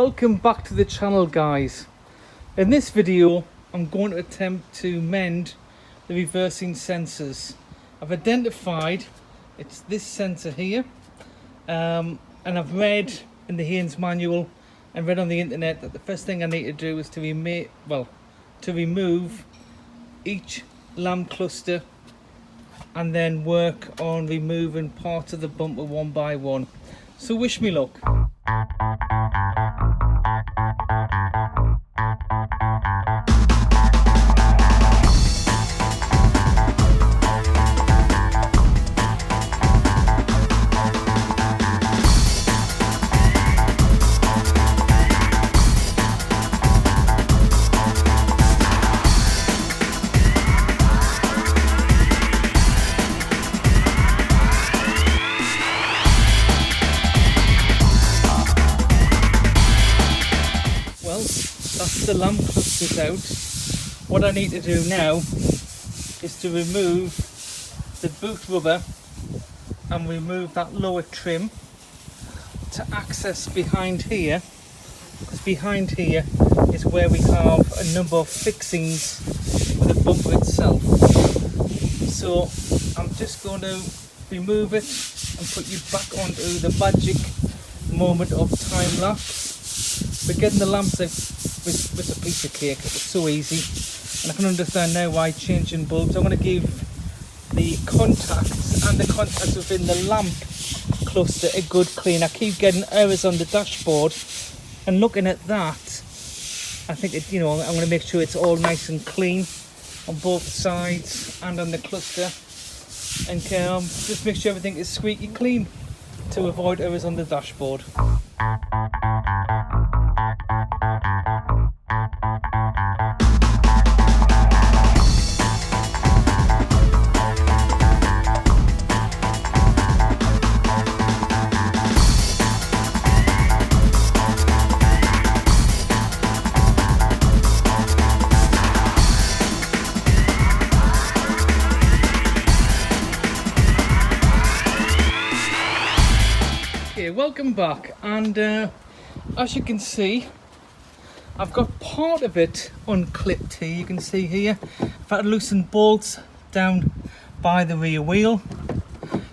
Welcome back to the channel, guys. In this video I'm going to attempt to mend the reversing sensors. I've identified it's this sensor here, and I've read in the Haynes manual and read on the internet that the first thing I need to do is to remove each lamp cluster and then work on removing parts of the bumper one by one. So wish me luck. That's the lamp clusters out. What I need to do now is to remove the boot rubber and remove that lower trim to access behind here, because behind here is where we have a number of fixings for the bumper itself. So I'm just going to remove it and put you back onto the magic moment of time lapse. But getting the lamps out with a piece of cake, it was so easy, and I can understand now why changing bulbs. I'm going to give the contacts and the contacts within the lamp cluster a good clean. I keep getting errors on the dashboard, and looking at that, I think I'm going to make sure it's all nice and clean on both sides and on the cluster, and just make sure everything is squeaky clean to avoid errors on the dashboard. Welcome back, and as you can see, I've got part of it unclipped here. You can see here I've had to loosen bolts down by the rear wheel,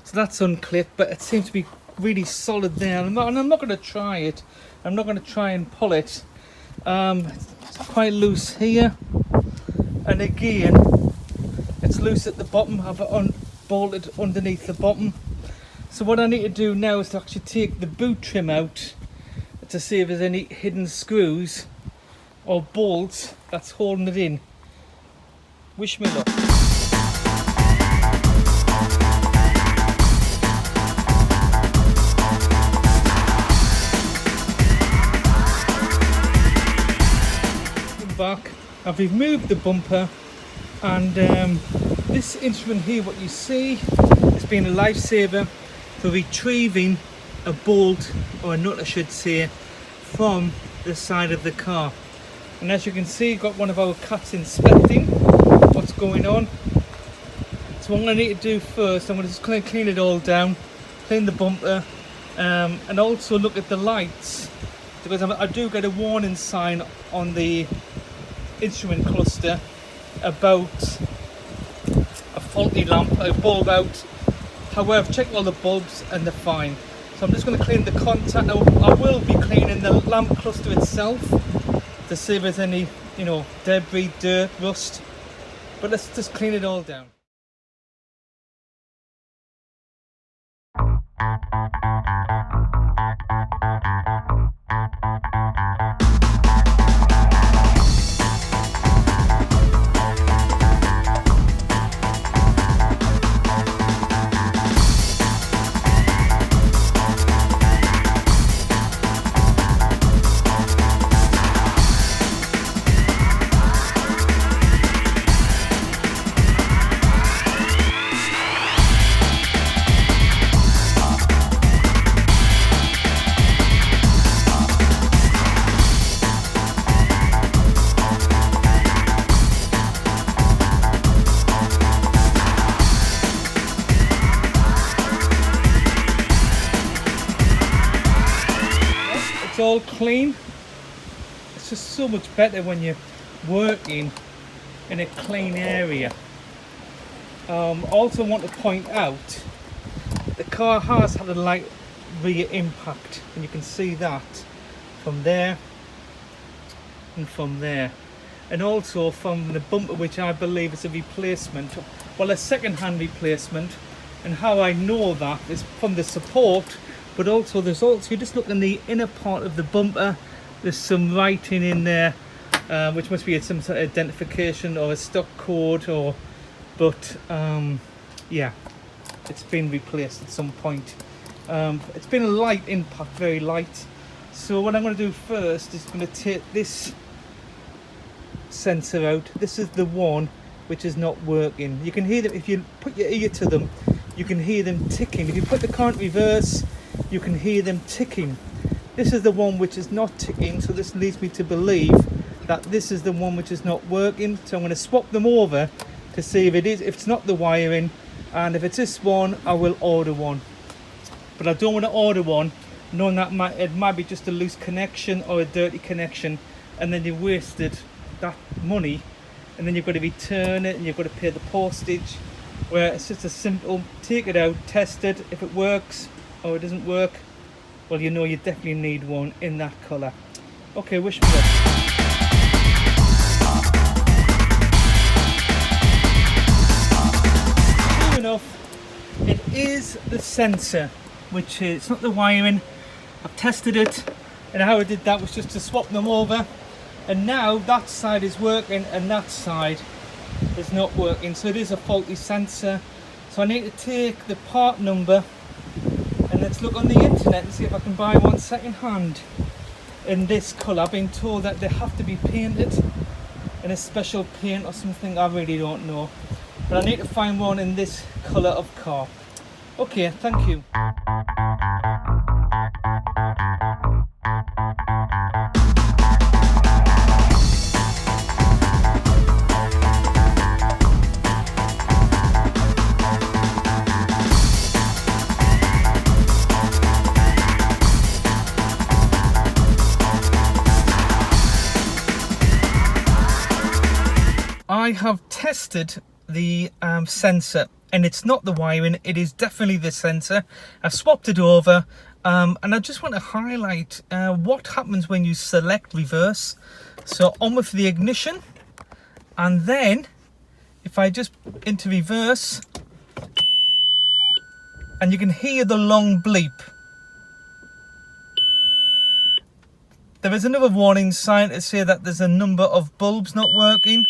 so that's unclipped, but it seems to be really solid there, and I'm not going to try it. I'm not going to try and pull it. It's quite loose here, and again it's loose at the bottom. I've bolted underneath the bottom. So what I need to do now is to actually take the boot trim out to see if there's any hidden screws or bolts that's holding it in. Wish me luck. Back, I've removed the bumper, and this instrument here, what you see, has been a lifesaver for retrieving a bolt, or a nut I should say, from the side of the car. And as you can see, got one of our cats inspecting what's going on. So what I need to do first, I'm going to just clean it all down, clean the bumper, and also look at the lights, because I do get a warning sign on the instrument cluster about a faulty lamp, a bulb out. However, I've checked all the bulbs and they're fine. So I'm just going to clean the contact. I will be cleaning the lamp cluster itself to see if there's any, debris, dirt, rust. But let's just clean it all down. all clean. just so much better when you're working in a clean area. Also want to point out the car has had a light rear impact, and you can see that from there and from there, and also from the bumper, which I believe is a replacement, well, a second-hand replacement. And how I know that is from the support, but also there's also, you just look in the inner part of the bumper, there's some writing in there, which must be some sort of identification or a stock code, or but yeah, it's been replaced at some point. It's been a light impact, very light. So what I'm going to do first is going to take this sensor out. This is the one which is not working. You can hear them if you put your ear to them. You can hear them ticking. If you put the car in reverse, you can hear them ticking. This is the one which is not ticking, so this leads me to believe that this is the one which is not working. So I'm going to swap them over to see if it's not the wiring, and if it's this one, I will order one. But I don't want to order one knowing that it might be just a loose connection or a dirty connection, and then you've wasted that money, and then you've got to return it and you've got to pay the postage. Where it's just a simple take it out, test it. If it works or it doesn't work, well, you know you definitely need one in that colour. Okay, wish me luck. True enough, it is the sensor, which is, it's not the wiring. I've tested it, and how I did that was just to swap them over, and now that side is working and that side is not working, so it is a faulty sensor. So I need to take the part number and let's look on the internet and see if I can buy one second hand in this colour. I've been told that they have to be painted in a special paint or something, I really don't know, but I need to find one in this colour of car. Okay, thank you. I have tested the sensor, and it's not the wiring, it is definitely the sensor. I've swapped it over, and I just want to highlight what happens when you select reverse. So on with the ignition, and then if I just into reverse, and you can hear the long bleep. There is another warning sign to say that there's a number of bulbs not working,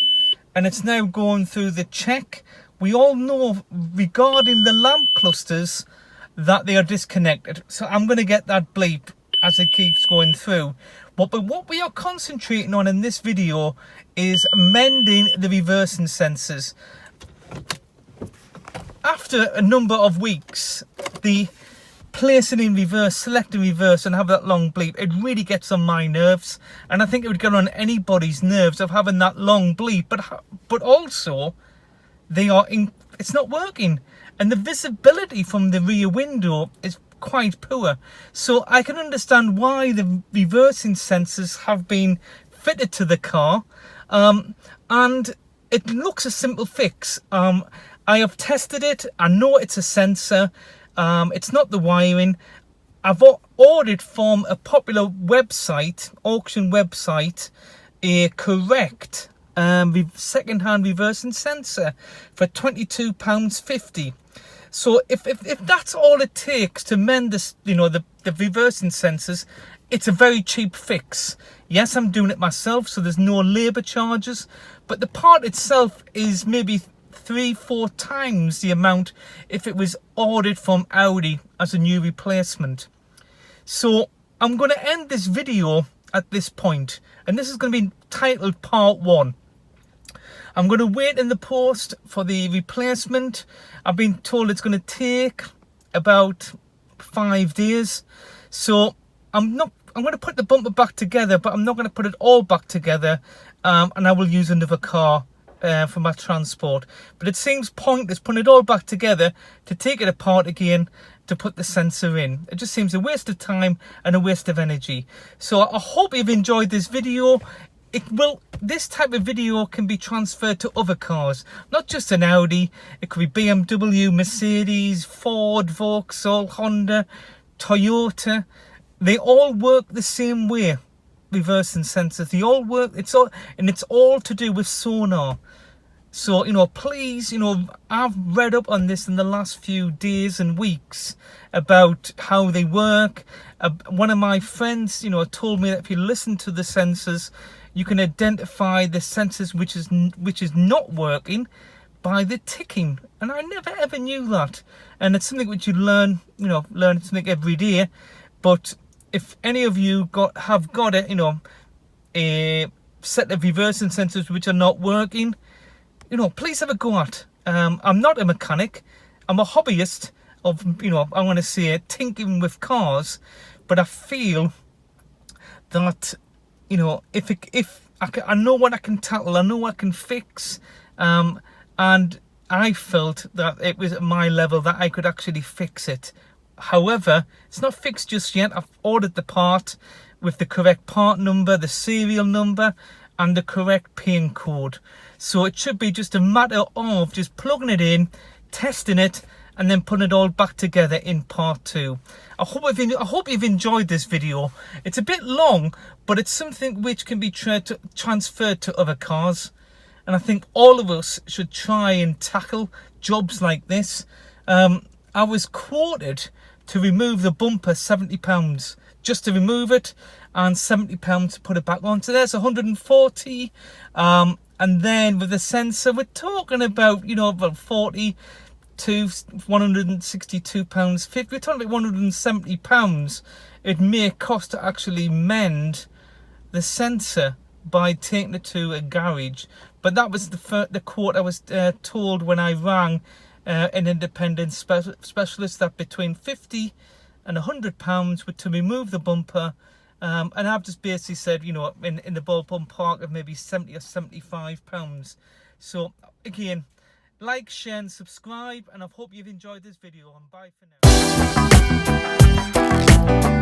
and it's now going through the check. We all know regarding the lamp clusters that they are disconnected, so I'm going to get that bleep as it keeps going through. But what we are concentrating on in this video is mending the reversing sensors. After a number of weeks, the placing in reverse, selecting reverse and have that long bleep, it really gets on my nerves, and I think it would get on anybody's nerves of having that long bleep, but also it's not working, and the visibility from the rear window is quite poor. So I can understand why the reversing sensors have been fitted to the car, and it looks a simple fix. I have tested it, I know it's a sensor. It's not the wiring. I've ordered from a popular website, auction website, a correct second-hand reversing sensor for £22.50. So if that's all it takes to mend this, the reversing sensors, it's a very cheap fix. Yes, I'm doing it myself, so there's no labour charges, but the part itself is maybe 3-4 times the amount if it was ordered from Audi as a new replacement. So I'm going to end this video at this point, and this is going to be titled part 1. I'm going to wait in the post for the replacement. I've been told it's going to take about 5 days, so I'm going to put the bumper back together, but I'm not going to put it all back together, and I will use another car for my transport. But it seems pointless putting it all back together to take it apart again to put the sensor in. It just seems a waste of time and a waste of energy. So I hope you've enjoyed this video. This type of video can be transferred to other cars, not just an Audi. It could be BMW, Mercedes, Ford, Vauxhall, Honda, Toyota. They all work the same way. Reversing sensors, they all work. It's all to do with sonar. So, you know, please, you know, I've read up on this in the last few days and weeks about how they work. One of my friends, you know, told me that if you listen to the sensors, you can identify the sensors which is not working by the ticking. And I never ever knew that. And it's something which you learn something every day. But if any of you have got it, you know, a set of reversing sensors which are not working, you know, please have a go at. I'm not a mechanic. I'm a hobbyist of, you know, I want to say tinkering with cars. But I feel that, you know, if I know what I can tackle, I know what I can fix, and I felt that it was at my level that I could actually fix it. However, it's not fixed just yet. I've ordered the part with the correct part number, the serial number, and the correct pin code. So it should be just a matter of just plugging it in, testing it, and then putting it all back together in part 2. I hope you've enjoyed this video. It's a bit long, but it's something which can be transferred to other cars. And I think all of us should try and tackle jobs like this. I was quoted to remove the bumper £70 just to remove it, and £70 to put it back on. So there's 140. And then with the sensor, we're talking about, you know, about 40 to £162.50. We're talking about £170 it may cost to actually mend the sensor by taking it to a garage. But that was the quote I was told when I rang an independent specialist, that between £50 and £100 to remove the bumper. And I've just basically said, you know, in the ballpark of maybe £70 or £75. So again, like, share and subscribe, and I hope you've enjoyed this video, and bye for now.